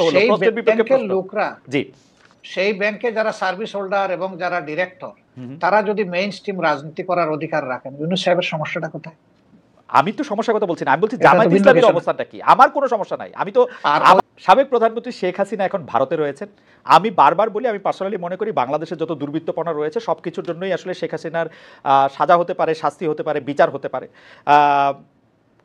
হলো সেই প্রশ্নের বিপক্ষে ব্যাংকের প্রশ্ন। লোকরা, জি, সেই ব্যাংকে যারা সার্ভিস হোল্ডার এবং যারা ডিরেক্টর, তারা যদি মেইন স্ট্রিম রাজনীতি করার অধিকার রাখেন, ইউনূস সাহেবের সমস্যাটা কোথায়? আমি তো সমস্যার কথা বলছি না, আমি বলছি এটা তো জামায়াত ভিন্ন ইসলামীর কিছু না। অবস্থানটা কি। আমার কোনো সমস্যা নাই, আমি তো আর সাবেক প্রধানমন্ত্রী শেখ হাসিনা এখন ভারতে রয়েছেন। আমি বারবার বলি, আমি পার্সোনালি মনে করি বাংলাদেশে যত দুর্বৃত্তপনা রয়েছে সবকিছুর জন্যই আসলে শেখ হাসিনার সাজা হতে পারে, শাস্তি হতে পারে, বিচার হতে পারে।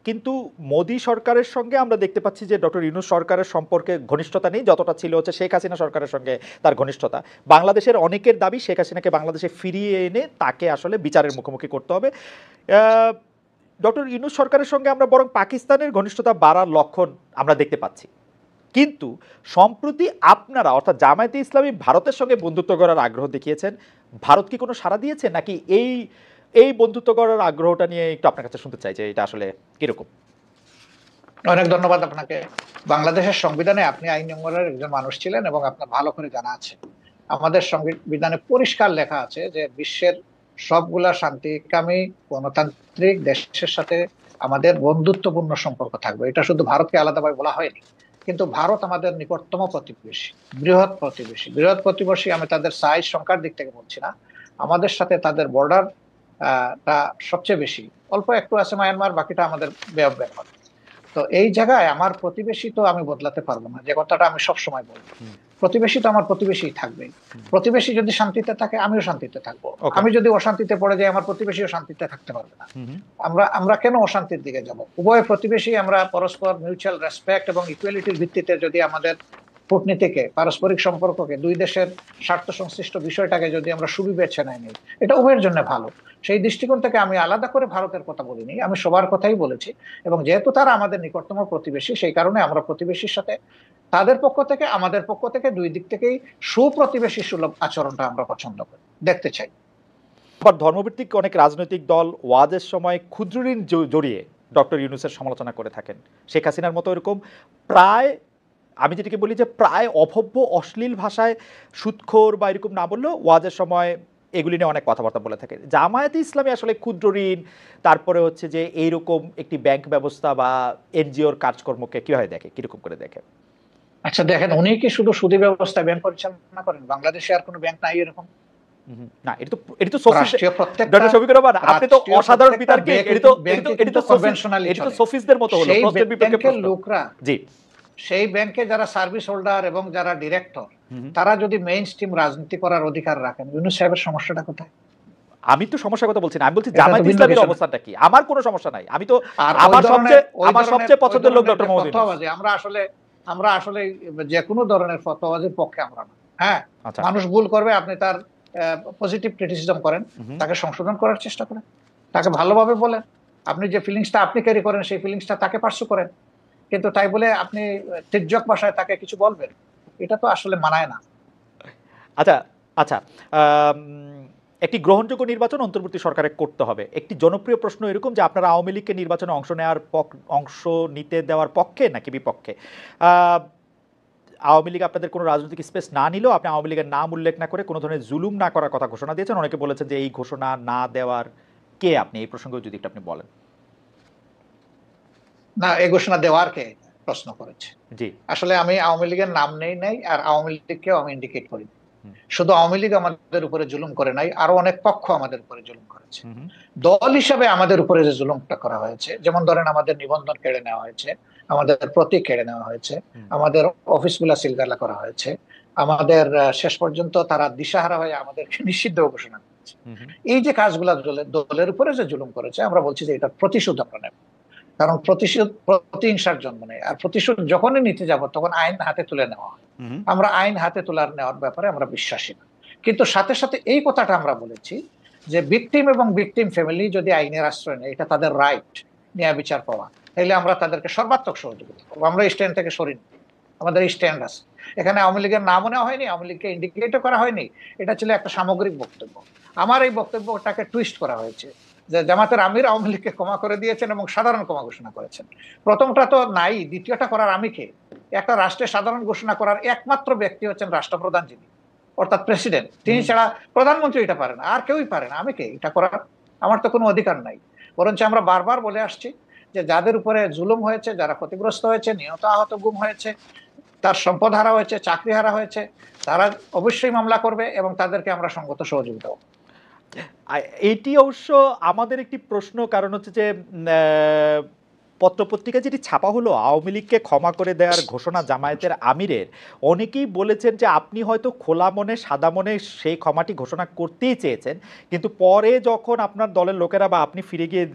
কিন্তু মোদী সরকারের সঙ্গে আমরা দেখতে পাচ্ছি যে ডক্টর ইউনূস সরকারের সম্পর্কে ঘনিষ্ঠতা নেই যতটা ছিল হচ্ছে শেখ হাসিনা সরকারের সঙ্গে তার ঘনিষ্ঠতা। বাংলাদেশের অনেকের দাবি শেখ হাসিনাকে বাংলাদেশে ফিরিয়ে এনে তাকে আসলে বিচারের মুখোমুখি করতে হবে। ডক্টর ইউনূস সরকারের সঙ্গে আমরা বরং পাকিস্তানের ঘনিষ্ঠতা বাড়ার লক্ষণ আমরা দেখতে পাচ্ছি। কিন্তু সম্প্রতি আপনারা অর্থাৎ জামায়াতে ইসলামী ভারতের সঙ্গে বন্ধুত্ব করার আগ্রহ দেখিয়েছেন, ভারত কি কোনো সাড়া দিয়েছে, নাকি এই বন্ধুত্ব করার আগ্রহটা নিয়ে একটু আপনার কাছে শুনতে চাই যে এটা আসলে কিরকম? অনেক ধন্যবাদ আপনাকে। বাংলাদেশের সংবিধানে আপনি আইন অঙ্গনের একজন মানুষ ছিলেন এবং আপনার ভালো করে জানা আছে, আমাদের সংবিধানে পরিষ্কার লেখা আছে যে বিশ্বের সবগুলা শান্তিকামী গণতান্ত্রিক দেশের সাথে আমাদের বন্ধুত্বপূর্ণ সম্পর্ক থাকবে। এটা শুধু ভারতকে আলাদাভাবে বলা হয়নি, কিন্তু ভারত আমাদের নিকটতম প্রতিবেশী, বৃহৎ প্রতিবেশী। বৃহৎ প্রতিবেশী আমি তাদের সাইজ সংখ্যার দিক থেকে বলছি না, আমাদের সাথে তাদের বর্ডার টা সবচেয়ে বেশি। অল্প একটু আছে মায়ানমার, বাকিটা আমাদের বে অফ বেঙ্গল। তো এই জায়গায় আমার প্রতিবেশী তো আমি বদলাতে পারবো না, যে কথাটা আমি সবসময় বলি। প্রতিবেশী তো আমার প্রতিবেশী থাকবে। প্রতিবেশী যদি শান্তিতে থাকে আমিও শান্তিতে থাকবো, আমি যদি অশান্তিতে পড়ে যাই আমার প্রতিবেশীও শান্তিতে থাকতে পারবে না। আমরা কেন অশান্তির দিকে যাব? উভয় প্রতিবেশী আমরা পরস্পর মিউচুয়াল রেসপেক্ট এবং ইকুয়ালিটির ভিত্তিতে যদি আমাদের কূটনীতিকে, পারস্পরিক সম্পর্ককে, দুই দেশের স্বার্থ সংশ্লিষ্ট বিষয়টাকে যদি আমরা সুবিবেচনায় নিই, এটা উভয়ের জন্য ভালো। সেই দৃষ্টিকোণ থেকে আমি আলাদা করে ভারতের কথা বলিনি, আমি সবার কথাই বলেছি। এবং যেহেতু তারা আমাদের নিকটতম প্রতিবেশী, সেই কারণে আমরা প্রতিবেশীর সাথে তাদের পক্ষ থেকে আমাদের পক্ষ থেকে দুই দিক থেকেই সুপ্রতিবেশী সুলভ আচরণটা আমরা পছন্দ করি, দেখতে চাই। আবার ধর্মভিত্তিক অনেক রাজনৈতিক দল ওয়াজের সময় ক্ষুদ্র ঋণ জড়িয়ে ডক্টর ইউনূসের সমালোচনা করে থাকেন। শেখ হাসিনার মতো এরকম প্রায়, আমি যেটাকে বলি যে প্রায় অভব্য অশ্লীল ভাষায় সুদখোর বা এরকম না বললেও ওয়াজের সময় এগুলি নিয়ে অনেক কথাবার্তা বলে থাকে। জামায়াতে ইসলামী আসলে ক্ষুদ্র ঋণ, তারপরে হচ্ছে যে এইরকম একটি ব্যাংক ব্যবস্থা বা এনজিওর কাজকর্মকে কিভাবে দেখে, কিরকম করে দেখে? আচ্ছা দেখেন, উনি কি শুধু সুদী ব্যবস্থা ব্যাংক পরিচালনা করেন? বাংলাদেশে আর কোনো ব্যাংক নাই এরকম? না, এটা তো রাষ্ট্রীয় প্রত্যেকটা, ডক্টর শফিকুর রহমান, আপনি তো অসাধারণ বিতর্কে, এটা তো সোফিস্টদের মতো হলো প্রশ্নের বিপক্ষে প্রশ্ন। লোকরা, জি, সেই ব্যাংকে যারা সার্ভিস হোল্ডার এবং যারা ডিরেক্টর, তারা যদি মেইন স্ট্রিম রাজনীতি করার অধিকার রাখেন, ইউনূস সাহেবের সমস্যাটা কোথায়? আমি তো সমস্যার কথা বলছি না, আমি বলছি জামায়াত ইসলামীর অবস্থানটা কি। আমার কোনো সমস্যা নাই, আমি তো আমার সবচেয়ে পছন্দের লোক ডক্টর মোহাম্মদ ইউনূস। আমরা আসলে যে কোনো ধরনের ফতোয়াবাজির পক্ষে আমরা না। হ্যাঁ, মানুষ ভুল করবে, আপনি তার পজিটিভ ক্রিটিসিজম করেন, তাকে সংশোধন করার চেষ্টা করেন, তাকে ভালোভাবে বলেন, আপনি যে ফিলিংসটা আপনি ক্যারি করেন সেই ফিলিংসটা তাকে পার্সু করেন। কিন্তু তাই বলে আপনি তির্যক ভাষায় তাকে কিছু বলবেন, এটা তো আসলে মানায় না। আচ্ছা আচ্ছা, একটি গ্রহণযোগ্য নির্বাচন অন্তর্বর্তী সরকারে করতে হবে। একটি জনপ্রিয় প্রশ্ন এরকম যে আপনারা আওয়ামী লীগকে নির্বাচনে অংশ নিতে দেওয়ার পক্ষে নাকি বিপক্ষে? আওয়ামী লীগ আপনাদের কোনো রাজনৈতিক স্পেস না নিলেও আপনি আওয়ামী লীগের নাম উল্লেখ না করে কোনো ধরনের জুলুম না করার কথা ঘোষণা দিয়েছেন। অনেকে বলেছেন যে এই ঘোষণা না দেওয়ার কে আপনি, এই প্রসঙ্গে যদি আপনি বলেন। না, এই ঘোষণা দেওয়ার কে প্রশ্ন করেছে? জি, আসলে আমি আওয়ামী লীগের নাম নেই নাই, আর আওয়ামী লীগকেও আমি ইন্ডিকেট করি। শুধু আওয়ামী লীগ আমাদের উপরে জুলুম করে নাই, আরো অনেক পক্ষ আমাদের উপরে জুলুম করেছে। দল হিসাবে আমাদের উপরে যে জুলুমটা করা হয়েছে, যেমন ধরেন আমাদের নিবন্ধন কেড়ে নেওয়া হয়েছে, আমাদের প্রতীক কেড়ে নেওয়া হয়েছে, আমাদের অফিসগুলা সিলগালা করা হয়েছে, আমাদের শেষ পর্যন্ত তারা দিশাহারা হয়ে আমাদেরকে নিষিদ্ধ ঘোষণা করেছে। এই যে কাজগুলা দলের উপরে যে জুলুম করেছে, আমরা বলছি যে এটা প্রতিশোধ আমরা নেব। কারণ প্রতিহিংসার জন্ম নেই, আর প্রতিশোধ যখনই নিতে যাব তখন আইন হাতে তুলে নেওয়া হয়। আমরা আইন হাতে তোলার নেওয়ার ব্যাপারে আমরা বিশ্বাসী না। কিন্তু সাথে সাথে এই কথাটা আমরা বলেছি যে ভিকটিম এবং ভিকটিম ফ্যামিলি যদি আইনের আশ্রয় নেয়, এটা তাদের রাইট, ন্যায় বিচার পাওয়া, তাহলে আমরা তাদেরকে সর্বাত্মক সহযোগিতা করবো। আমরা স্ট্যান্ড থেকে সরিনি, আমাদের স্ট্যান্ড আছে। এখানে আওয়ামী লীগের নামও নেওয়া হয়নি, আওয়ামী লীগকে ইন্ডিকেটও করা হয়নি। এটা ছিল একটা সামগ্রিক বক্তব্য। আমার এই বক্তব্যটাকে টুইস্ট করা হয়েছে যে জামাতের আমির আওয়ামী লীগকে ক্ষমা করে দিয়েছেন এবং সাধারণ ক্ষমা ঘোষণা করেছেন। প্রথমটা তো নাই, দ্বিতীয়টা করার আমি কে? একটা রাষ্ট্রের সাধারণ ঘোষণা করার একমাত্র ব্যক্তি হচ্ছেন রাষ্ট্রপ্রধান, যিনি অর্থাৎ প্রেসিডেন্ট। তিনি ছাড়া প্রধানমন্ত্রী এটা পারে না, আর কেউই পারে না। আমি কে এটা করার? আমার তো কোনো অধিকার নাই। বরঞ্চ আমরা বারবার বলে আসছি যে যাদের উপরে জুলুম হয়েছে, যারা ক্ষতিগ্রস্ত হয়েছে, নিহত আহত গুম হয়েছে, তার সম্পদ হারা হয়েছে, চাকরি হারা হয়েছে, তারা অবশ্যই মামলা করবে এবং তাদেরকে আমরা সঙ্গত সহযোগিতা করব। এটি অবশ্য আমাদের একটি প্রশ্ন, কারণ হচ্ছে যে পত্রপত্রিকা যেটি ছাপা হলো আওয়ামী লীগকে ক্ষমা করে দেওয়ার ঘোষণা জামায়াতের আমিরের, অনেকেই বলেছেন যে আপনি হয়তো খোলা মনে সাদা মনে সেই ক্ষমাটি ঘোষণা করতেই চেয়েছেন, কিন্তু পরে যখন আপনার দলের লোকেরা বা আপনি ফিরে গিয়ে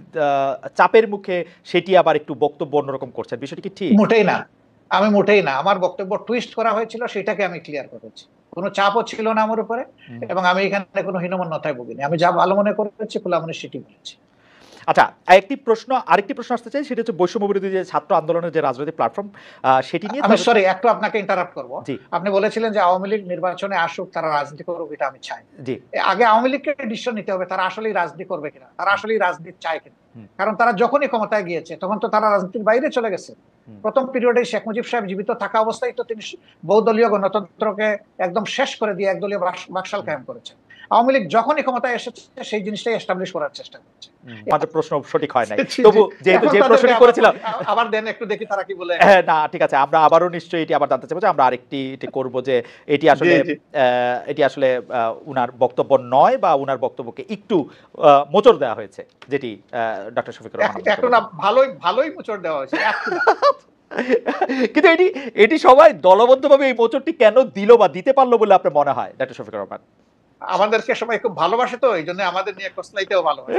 চাপের মুখে সেটি আবার একটু বক্তব্য অন্যরকম করছেন, বিষয়টি কি ঠিক? মোটেই না, আমি মোটেই না। আমার বক্তব্য টুইস্ট করা হয়েছিল, সেটাকে আমি ক্লিয়ার করেছি। কোনো চাপও ছিল না আমার উপরে, এবং আমি এখানে কোনো হীনমন্যতায় ভুগিনি। আমি যা ভালো মনে করেছি খোলা মনে সেটি বলেছি। আচ্ছা, আরেকটি প্রশ্ন আসতে চাই, সেটা হচ্ছে বৈষম্য বিরোধী যে ছাত্র আন্দোলনের যে রাজনৈতিক প্ল্যাটফর্ম, সেটি নিয়ে আমি সরি একটু আপনাকে ইন্টারাপ্ট করব। জি আপনি বলেছিলেন যে আওয়ামী লীগ নির্বাচনে আসুক, তারা রাজনীতি করুক, এটা আমি চাই। জি আগে আওয়ামী লীগকে ডিসিশন নিতে হবে তারা আসলেই রাজনীতি করবে কিনা, তারা আসলেই রাজনীতি চায় কিনা। কারণ তারা যখনই ক্ষমতায় গিয়েছে তখন তো তারা রাজনীতির বাইরে চলে গেছে। প্রথম পিরিয়ডে শেখ মুজিব সাহেব জীবিত থাকা অবস্থায় তো তিনি বহুদলীয় গণতন্ত্রকে একদম শেষ করে দিয়ে একদলীয় বাকশাল কায়েম করেছেন। আওয়ামী লীগ যখনই ক্ষমতায় এসেছে সেই জিনিসটাই এস্টাবলিশ করার চেষ্টা করছে। আমাদের প্রশ্ন সঠিক হয় নাই, তবু যেহেতু যে প্রশ্নটি করেছিলাম আবার দেন একটু দেখি তারা কি বলে। হ্যাঁ, না ঠিক আছে, আমরা আবারও নিশ্চয়ই এটি আবার জানতে চাইবো যে আমরা আরেকটি করব যে এটি আসলে উনার বক্তব্য নয়, বা উনার বক্তব্যকে একটু মোচড় দেওয়া হয়েছে, যেটি ডক্টর শফিকুর রহমান একটু না, ভালোই মোচড় দেওয়া হয়েছে। কিন্তু এটি সবাই দলবদ্ধভাবে এই মোচড়টি কেন দিল বা দিতে পারলো বলে আপনার মনে হয় ডক্টর শফিকুর রহমান? আমাদেরকে সবাই খুব ভালোবাসে, তো এই জন্য আমাদের নিয়ে কোসলাইতেও ভালো হয়।